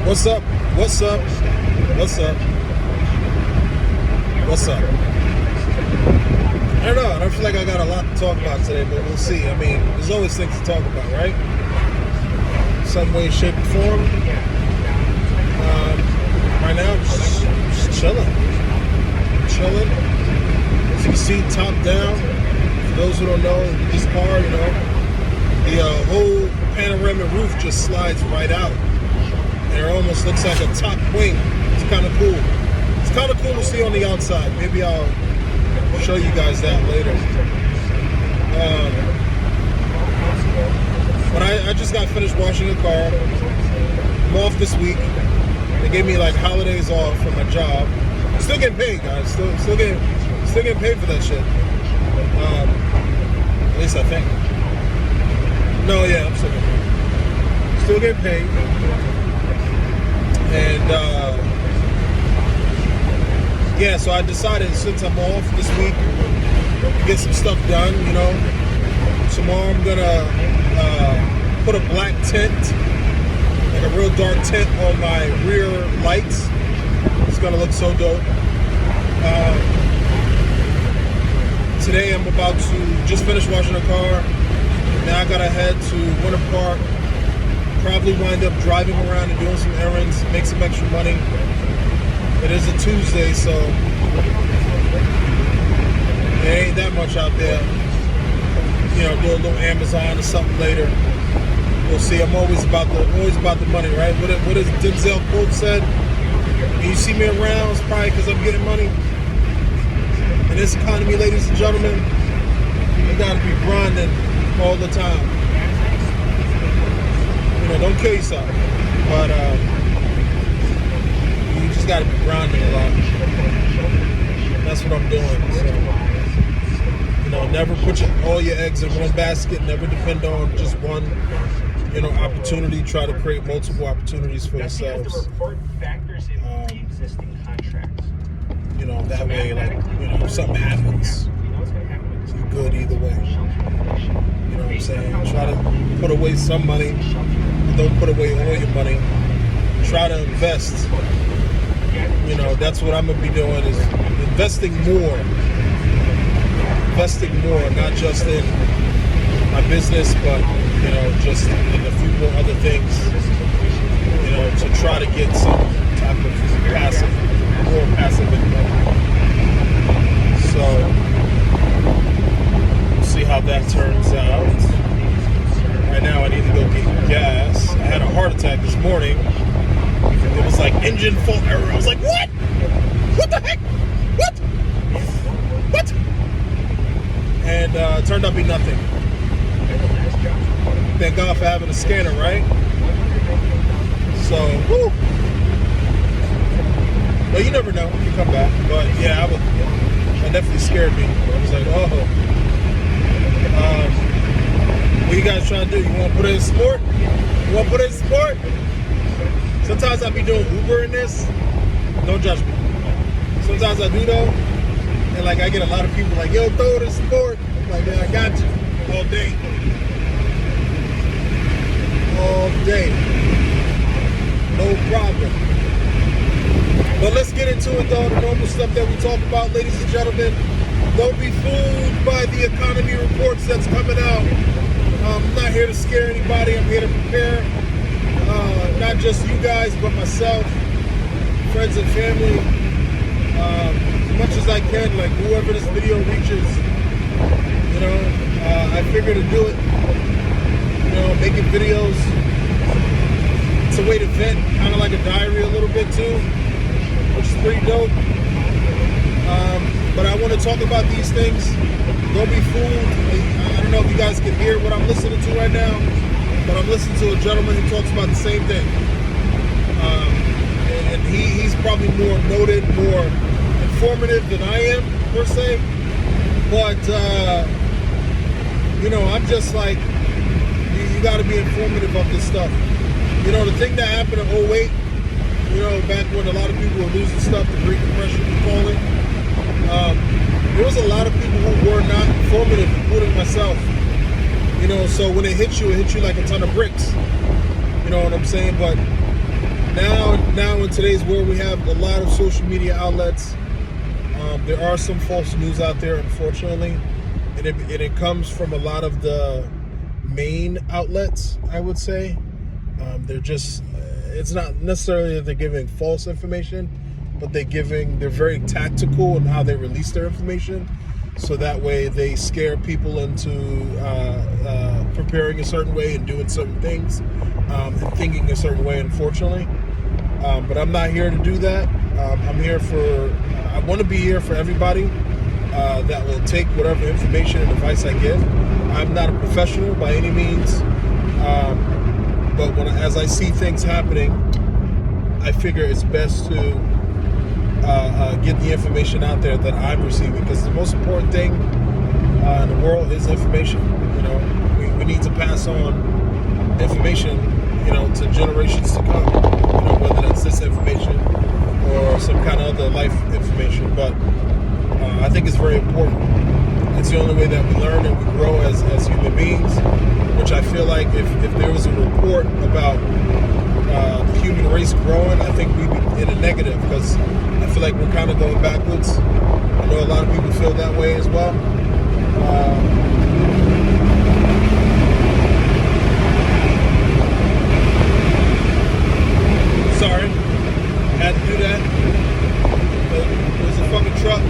What's up? What's up? What's up? What's up? I don't know. I don't feel like I got a lot to talk about today, but we'll see. I mean, there's always things to talk about, right? Some way, shape, or form. Right now, I'm just chilling. Chilling. As you can see, top down. For those who don't know, this car, you know, the whole panoramic roof just slides right out. And it almost looks like a top wing. It's kind of cool. It's kind of cool to see on the outside. Maybe I'll show you guys that later. But I just got finished washing a car. I'm off this week. They gave me like holidays off from my job. I'm still getting paid, guys. Still getting paid for that shit. At least I think. No, yeah, I'm still getting paid. Still getting paid. And yeah, so I decided since I'm off this week to get some stuff done, you know. Tomorrow I'm gonna put a black tint, like a real dark tint on my rear lights. It's gonna look so dope. Today I'm about to just finish washing the car. Now I gotta head to Winter Park. Probably wind up driving around and doing some errands, make some extra money. It is a Tuesday, so there ain't that much out there. You know, do a little Amazon or something later. We'll see. I'm always about the money, right? What is Denzel quote said? When you see me around, it's probably because I'm getting money. In this economy, ladies and gentlemen, you gotta be grinding all the time. You know, don't kill yourself, but you just gotta be grinding a lot. That's what I'm doing. So, you know, never put all your eggs in one basket. Never depend on just one, you know, opportunity. Try to create multiple opportunities for yourselves. You know, that way, like, you know, if something happens, you're good either way. You know what I'm saying? Try to put away some money. Don't put away all your money. Try to invest. You know, that's what I'm going to be doing, is investing more. Investing more, not just in my business, but, you know, just in a few more other things. You know, to try to get some type of more passive income. So, we'll see how that turns out. Right now I need to go get gas. I had a heart attack this morning. It was like engine fault error. I was like, what? What the heck? What? What? And it turned out to be nothing. Thank God for having a scanner, right? So, whoo. But you never know. You come back. But yeah, that definitely scared me. I was like, oh. What you guys trying to do? You want to put it in sport? You want to put it in sport? Sometimes I be doing Uber in this. Don't judge me. Sometimes I do though. And like I get a lot of people like, yo, throw it in sport. I'm like, yeah, I got you. All day. All day. No problem. But let's get into it though. The normal stuff that we talk about, ladies and gentlemen. Don't be fooled by the economy reports that's coming out. I'm not here to scare anybody. I'm here to prepare not just you guys, but myself, friends and family, as much as I can, like whoever this video reaches. You know, I figure to do it, you know, making videos. It's a way to vent, kind of like a diary a little bit too, which is pretty dope. But I want to talk about these things. Don't be fooled. I don't know if you guys can hear what I'm listening to right now, but I'm listening to a gentleman who talks about the same thing. And he's probably more noted, more informative than I am, per se. But, you know, I'm just like, you got to be informative of this stuff. You know, the thing that happened in 2008, you know, back when a lot of people were losing stuff, the Great Depression, we call it. There was a lot of people who were not informative, including myself. You know, so when it hit you like a ton of bricks. You know what I'm saying? But now in today's world, we have a lot of social media outlets. There are some false news out there, unfortunately, and it comes from a lot of the main outlets, I would say. They're just, it's not necessarily that they're giving false information, but they're very tactical in how they release their information. So that way they scare people into preparing a certain way and doing certain things and thinking a certain way, unfortunately. But I'm not here to do that. I want to be here for everybody that will take whatever information and advice I give. I'm not a professional by any means, but as I see things happening, I figure it's best to get the information out there that I'm receiving, because the most important thing in the world is information. We need to pass on information, to generations to come, whether that's this information or some kind of other life information. But I think it's very important. It's the only way that we learn and we grow as human beings, which I feel like if there was a report about the human race growing, I think we'd be in a negative, because I feel like we're kind of going backwards. I know a lot of people feel that way as well. Sorry, had to do that. There's a fucking truck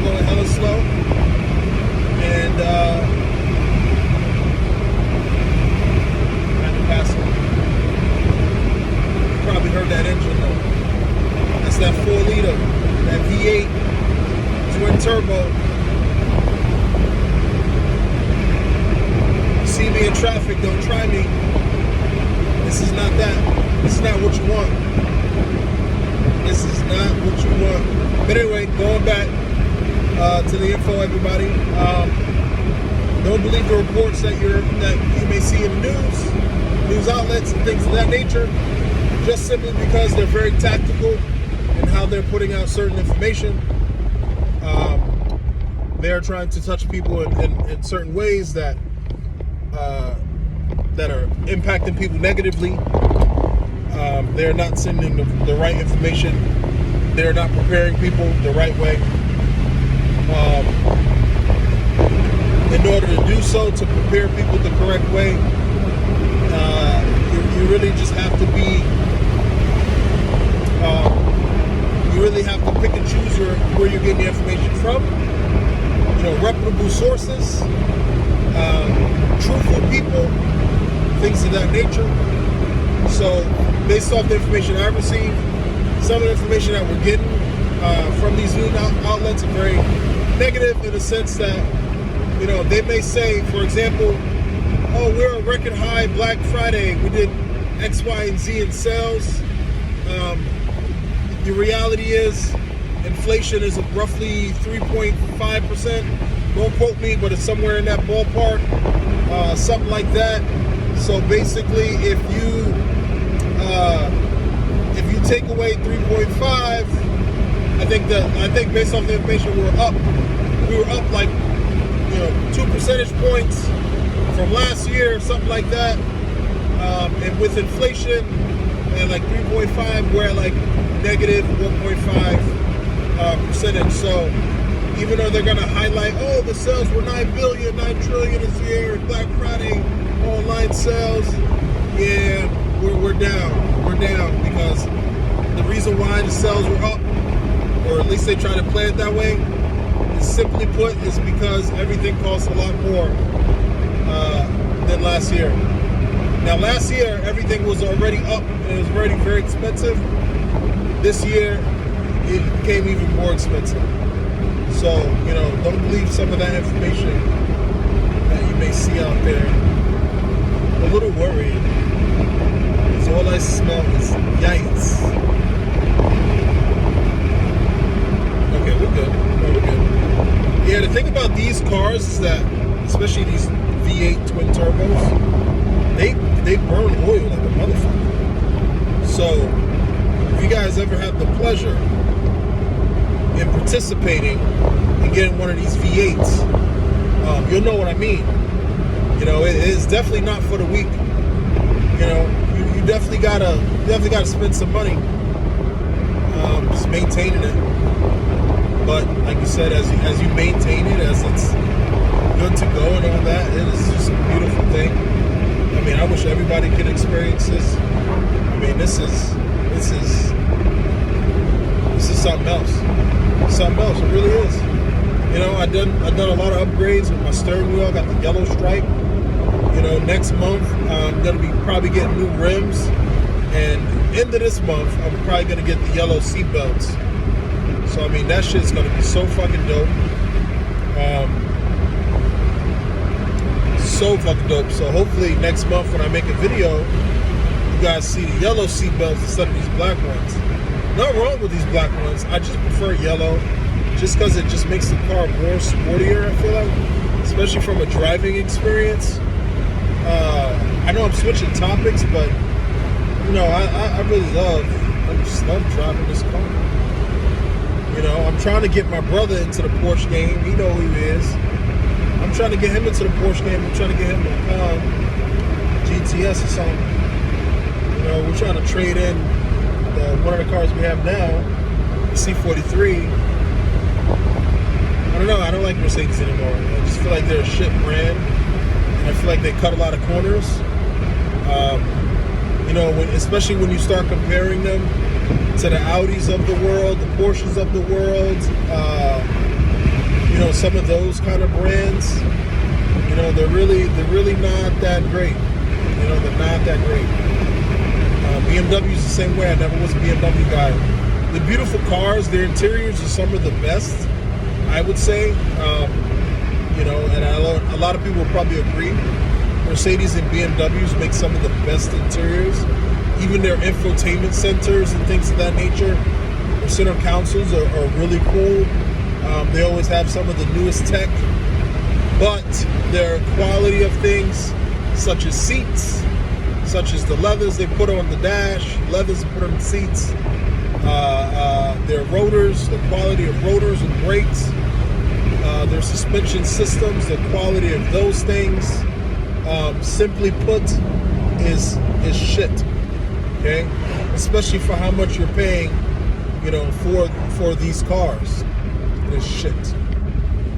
going hella slow, and had to pass it. You probably heard that engine though. That's that 4-liter, that V8 twin turbo. You see me in traffic, don't try me. This is not that. This is not what you want. This is not what you want. But anyway, going back to the info, everybody. Don't believe the reports that you may see in the news outlets and things of that nature, just simply because they're very tactical in how they're putting out certain information. They're trying to touch people in certain ways that are impacting people negatively. They're not sending the right information. They're not preparing people the right way. In order to do so, to prepare people the correct way, you really just have to be, you really have to pick and choose where you're getting the information from. Reputable sources, truthful people, things of that nature. So, based off the information I received, some of the information that we're getting from these news outlets are very negative, in the sense that, they may say, for example, oh, we're a record high Black Friday. We did X, Y, and Z in sales. The reality is inflation is roughly 3.5%. Don't quote me, but it's somewhere in that ballpark, something like that. So basically, if you take away 3.5, I think based off the information we were up like 2 percentage points from last year, something like that. And with inflation and like 3.5, we're at like negative 1.5 percentage. So even though they're gonna highlight, oh, the sales were 9 trillion this year, Black Friday online sales, yeah, we're down. We're down because the reason why the sales were up, or at least they try to play it that way, is simply put, is because everything costs a lot more than last year. Now, last year, everything was already up and it was already very expensive. This year, it became even more expensive. So, don't believe some of that information that you may see out there. I'm a little worried, because all I smell is yikes. Okay, we're good. No, we're good. Yeah, the thing about these cars is that, especially these V8 twin turbos, they burn oil like a motherfucker. So, if you guys ever have the pleasure in participating in getting one of these V8s, you'll know what I mean. It is definitely not for the weak. You you definitely gotta spend some money just maintaining it. But like you said, as you maintain it, as it's good to go and all that, it is just a beautiful thing. I mean, I wish everybody could experience this. I mean, this is something else. Something else. It really is. You know, I've done a lot of upgrades with my steering wheel. I got the yellow stripe. You know, next month I'm gonna be probably getting new rims, and end of this month I'm probably gonna get the yellow seat belts. So I mean, that shit's gonna be so fucking dope. So fucking dope. So hopefully next month when I make a video, you guys see the yellow seat belts instead of these black ones. Not wrong with these black ones. I just prefer yellow, just because it just makes the car more sportier. I feel like, especially from a driving experience. I know I'm switching topics, but you know, I just love driving this car. You know, I'm trying to get my brother into the Porsche game. He know who he is. I'm trying to get him into the Porsche game. I'm trying to get him a GTS or something. You know, we're trying to trade in one of the cars we have now, the C43. I don't know. I don't like Mercedes anymore. I just feel like they're a shit brand. And I feel like they cut a lot of corners. You know, especially when you start comparing them to the Audis of the world, the Porsches of the world, you know, some of those kind of brands, you know, they're really not that great. You know, they're not that great. BMW's the same way. I never was a BMW guy. They're beautiful cars. Their interiors are some of the best, I would say. You know, and a lot of people will probably agree. Mercedes and BMWs make some of the best interiors. Even their infotainment centers and things of that nature, their center consoles are really cool. They always have some of the newest tech, but their quality of things, such as seats, such as the leathers they put on the dash, leathers they put on the seats, their rotors, the quality of rotors and brakes, their suspension systems, the quality of those things, simply put, is shit. Okay, especially for how much you're paying, you know, for these cars, it is shit.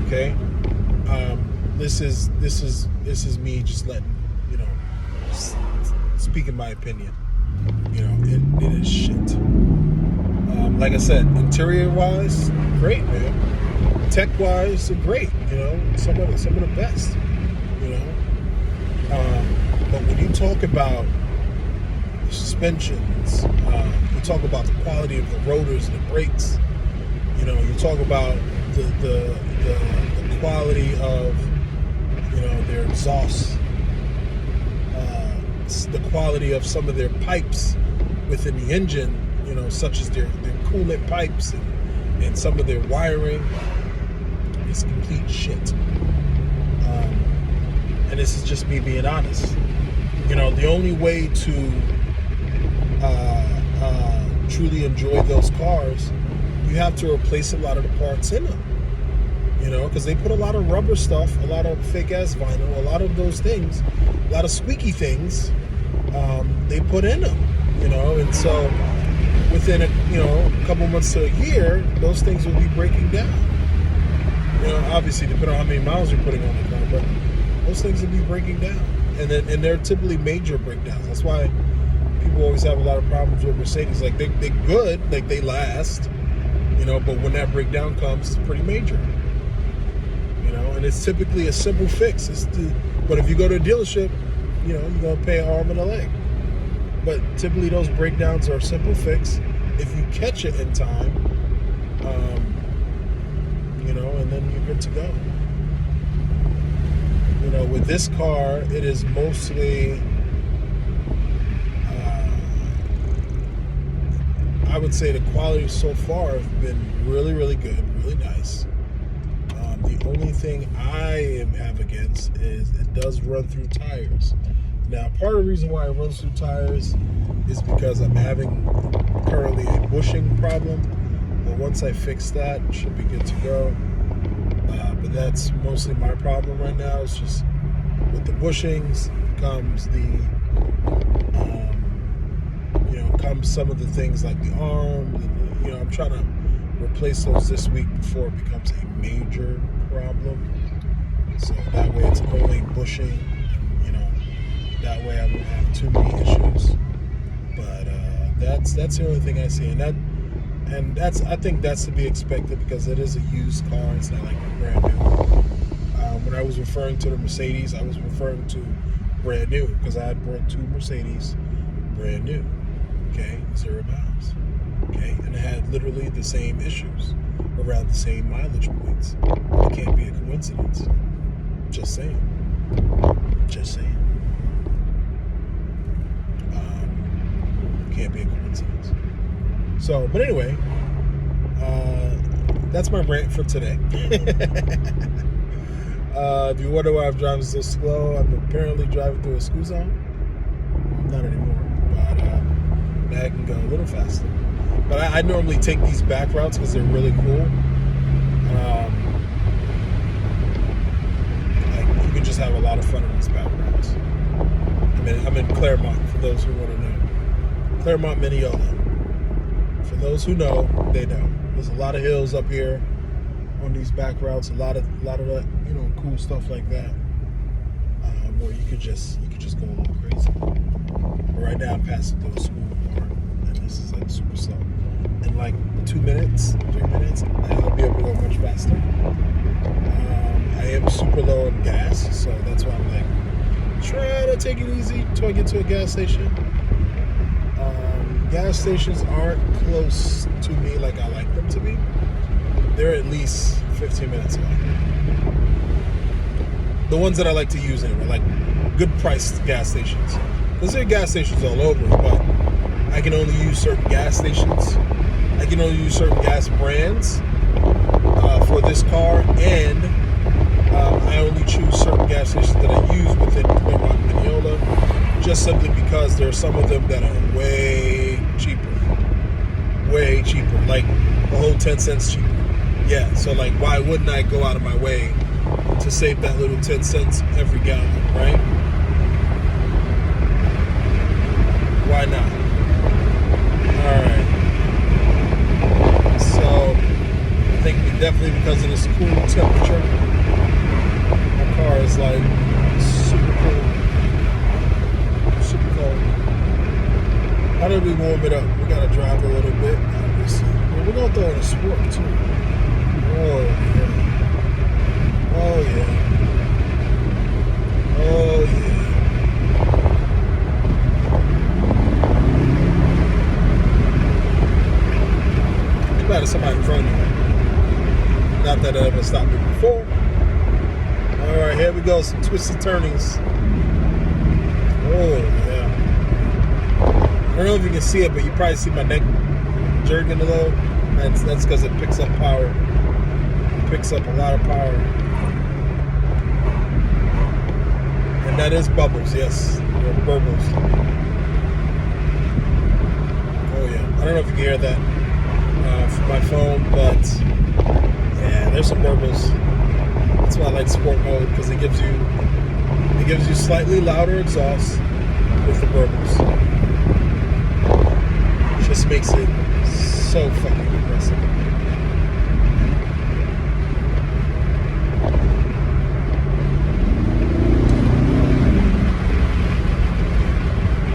Okay, this is me just letting, you know, speaking my opinion. You know, it is shit. Like I said, interior wise, great, man. Tech wise, they're great. You know, some of the best. You know, but when you talk about suspensions, you talk about the quality of the rotors and the brakes. You know, you talk about the quality of, you know, their exhausts, the quality of some of their pipes within the engine. You know, such as their coolant pipes and some of their wiring. It's complete shit. And this is just me being honest. You know, the only way to truly enjoy those cars, you have to replace a lot of the parts in them. You know, because they put a lot of rubber stuff, a lot of fake ass vinyl, a lot of those things, a lot of squeaky things, they put in them. You know, and so within a couple months to a year, those things will be breaking down. You know, obviously depending on how many miles you're putting on the car, but those things will be breaking down, and they're typically major breakdowns. That's why people always have a lot of problems with Mercedes. Like they're good, like they last, you know, but when that breakdown comes, it's pretty major. You know, and it's typically a simple fix. But if you go to a dealership, you know, you're gonna pay an arm and a leg. But typically those breakdowns are a simple fix if you catch it in time, you know, and then you're good to go. You know, with this car, it is mostly, I would say the quality so far has been really, really good, really nice. The only thing I have against is it does run through tires. Now, part of the reason why it runs through tires is because I'm having currently a bushing problem. But once I fix that, it should be good to go. But that's mostly my problem right now. It's just with the bushings comes the comes some of the things like the arm. You know, I'm trying to replace those this week before it becomes a major problem. So that way it's only bushing. You know, that way I won't have too many issues. But that's the only thing I see, and I think that's to be expected because it is a used car. It's not like brand new. When I was referring to the Mercedes, I was referring to brand new because I had bought 2 Mercedes brand new. Okay, 0 miles. Okay, and it had literally the same issues around the same mileage points. It can't be a coincidence. Just saying. Just saying. Can't be a coincidence. So, but anyway, that's my rant for today. If you wonder why I'm driving so slow, I'm apparently driving through a school zone. Not anymore, but now I can go a little faster. But I normally take these back routes because they're really cool. You can just have a lot of fun on these back routes. I'm in Claremont, for those who want to know. Claremont, Mineola. For those who know, they know. There's a lot of hills up here on these back routes. A lot of you know, cool stuff like that. Where you could just go a little crazy. But right now I'm passing through a school barn, and this is like super slow. In like 2 minutes, 3 minutes, I'll be able to go much faster. I am super low on gas, so that's why I'm like trying to take it easy till I get to a gas station. Gas stations aren't close to me like I like them to be. They're at least 15 minutes away. The ones that I like to use anyway, like good priced gas stations. Because there are gas stations all over, but I can only use certain gas stations. I can only use certain gas brands for this car, and I only choose certain gas stations that I use within Claremont and Mineola, just simply because there are some of them that are way cheaper, like a whole 10 cents cheaper. Yeah, so like, why wouldn't I go out of my way to save that little 10 cents every gallon, right? Why not? Alright. So, I think definitely because of this cool temperature, my car is like super cool. Super cold. How did we warm it up? We gotta drive a little bit. Well, we're gonna throw in a sport too. Oh yeah. Oh yeah. Oh yeah. Too bad there's somebody in front of you. Not that it ever stopped me before. Alright, here we go. Some twisty turnings. Oh yeah. I don't know if you can see it, but you probably see my neck jerking a little. That's because it picks up power. It picks up a lot of power. And that is bubbles, yes. They're bubbles. Oh yeah. I don't know if you can hear that from my phone, but yeah, there's some bubbles. That's why I like sport mode, because it gives you slightly louder exhaust with the bubbles. Just makes it so fucking impressive.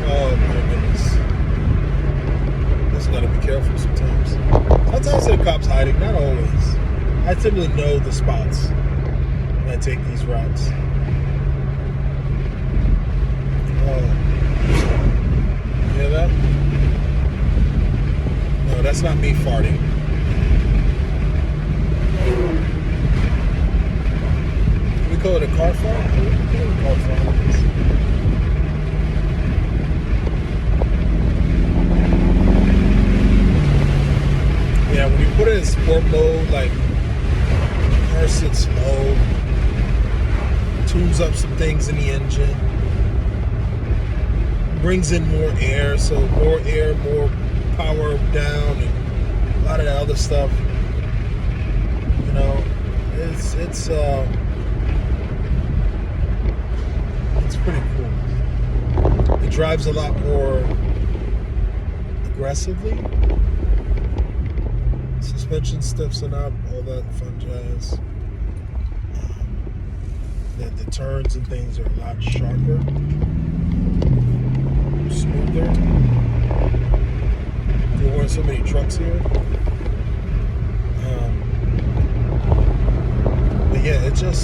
Oh my goodness. Just gotta be careful sometimes. Sometimes there are cops hiding, not always. I typically know the spots when I take these routes. Oh. You hear that? No, that's not me farting. Can we call it a car fart? Car fart. Yeah, when you put it in sport mode, like, the car sits low, tunes up some things in the engine, brings in more air, so more air, more power down, and a lot of that other stuff. You know, it's pretty cool. It drives a lot more aggressively. Suspension stiffens up, all that fun jazz. The turns and things are a lot sharper, smoother. There weren't so many trucks here. But yeah, the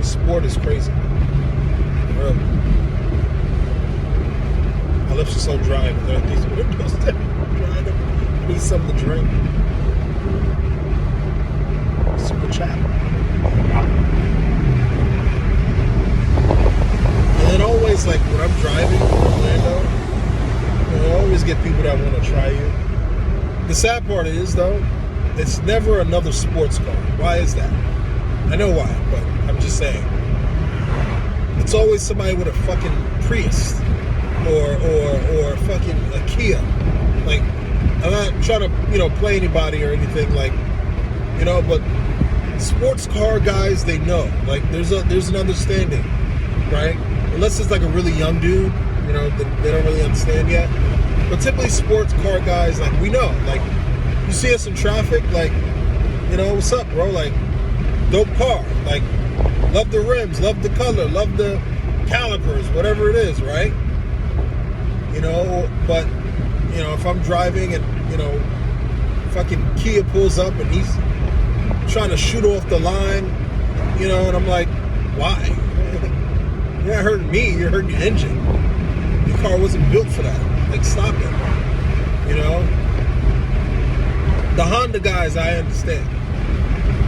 sport is crazy. Really. My lips are so dry because these windows that drying up. I need something to drink. Super chat. And then always, like, when I'm driving in Orlando, I always get people that want to try you. The sad part is, though, it's never another sports car. Why is that? I know why, but I'm just saying. It's always somebody with a fucking Prius or fucking a Kia. Like, I'm not trying to, play anybody or anything, like, but sports car guys, they know. Like, there's an understanding, right? Unless it's like a really young dude, they don't really understand yet. But typically sports car guys, like, we know. Like, you see us in traffic, like, what's up, bro? Like, dope car. Like, love the rims, love the color, love the calipers, whatever it is, right? But, if I'm driving and, fucking Kia pulls up and he's trying to shoot off the line, and I'm like, why? You're not hurting me, you're hurting your engine. Your car wasn't built for that. Like, stop it. The Honda guys, I understand.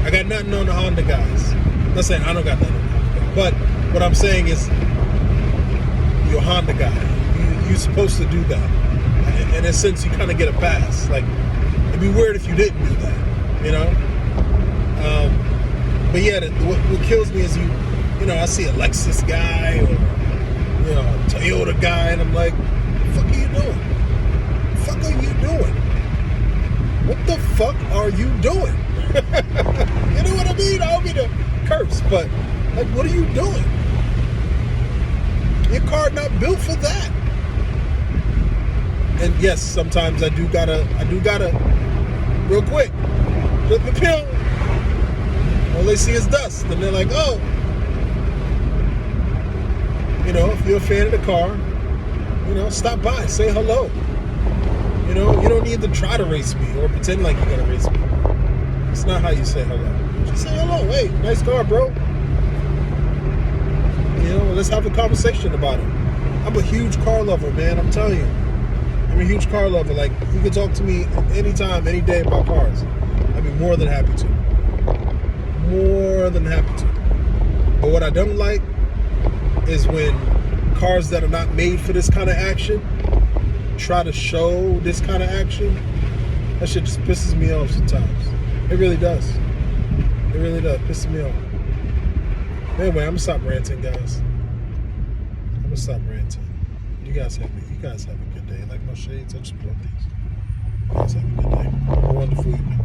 I got nothing on the Honda guys. I'm not saying I don't got nothing on the Honda guys. But what I'm saying is, you're a Honda guy. You're supposed to do that. In a sense, you kind of get a pass. Like, it'd be weird if you didn't do that, But yeah, what kills me is I see a Lexus guy or, a Toyota guy, and I'm like, what the fuck are you doing? What the fuck are you doing? What the fuck are you doing? You know what I mean? I don't mean to curse, but, like, what are you doing? Your car not built for that. And yes, sometimes I do gotta, real quick, flip the pill. All they see is dust. And they're like, oh. If you're a fan of the car, stop by, say hello. You don't need to try to race me or pretend like you're gonna race me. It's not how you say hello. Just say hello. Hey, nice car, bro. Let's have a conversation about it. I'm a huge car lover, man. I'm telling you. I'm a huge car lover. Like, you can talk to me anytime, any day about cars. I'd be more than happy to. More than happy to. But what I don't like is when cars that are not made for this kind of action try to show this kind of action. That shit just pisses me off sometimes. It really does. It really does. Pisses me off. Anyway, I'm gonna stop ranting, guys. I'm gonna stop ranting. You guys have a good day. Like my shades, I just brought these. You guys have a good day. Have a wonderful evening.